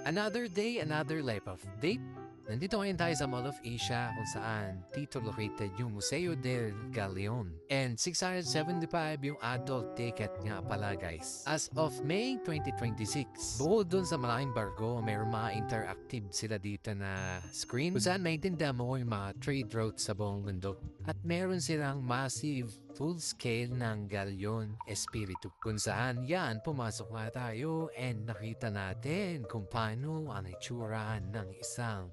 Another day, another life update. Nandito ngayon tayo sa Mall of Asia kung saan dito located yung Museo del Galeon. And 675 yung adult ticket nga pala guys. As of May 2026, bukod dun sa malaking barko, mayroong mga interactive sila dito na screen kung saan maintindihan mo yung mga trade routes sa buong mundo. At meron silang massive full scale ng Galeon Espiritu kung saan yan pumasok nga tayo and nakita natin kung paano ang itsura ng isang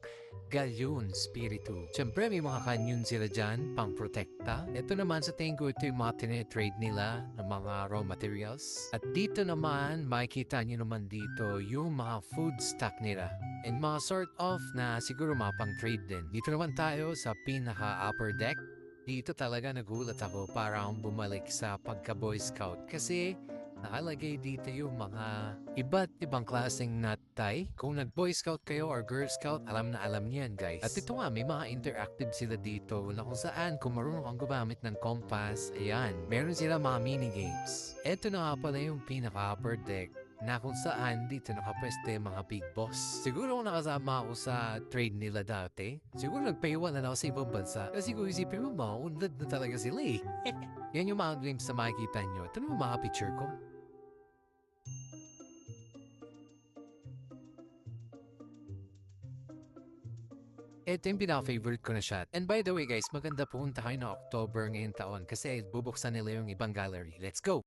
Galeon Spiritu. Siyempre may mga canyon sila dyan pang protekta. Ito naman sa tingin ko ito yung mga tine-trade nila ng mga raw materials. At dito naman makikita nyo naman dito yung mga food stock nila. And mga sort of na siguro mga pang trade din. Dito naman tayo sa pinaka upper deck. Dito talaga nagulat ako para akong bumalik sa pagka-Boy Scout kasi nakalagay dito yung mga iba't ibang klaseng nut tie. Kung nag-Boy Scout kayo or Girl Scout, alam na alam niyan guys. At ito nga, may mga interactive sila dito na kung saan kung marunong kang gumamit ng compass, ayan, meron sila mga mini-games. Ito na nga pala yung pinaka-upper deck na kung saan dito nakapweste mga big boss. Siguro kung nakasama ako sa trade nila dati, siguro nagpaiwan na ako sa ibang bansa. Kasi kung isipin mo, maunlad na talaga sila eh. Yan yung mga glimpse na makikita nyo. Ito naman mga picture ko. Ito yung pinaka-favorite ko na shot. And by the way guys, maganda punta kayo ng October ngayong taon kasi bubuksan nila yung ibang gallery. Let's go!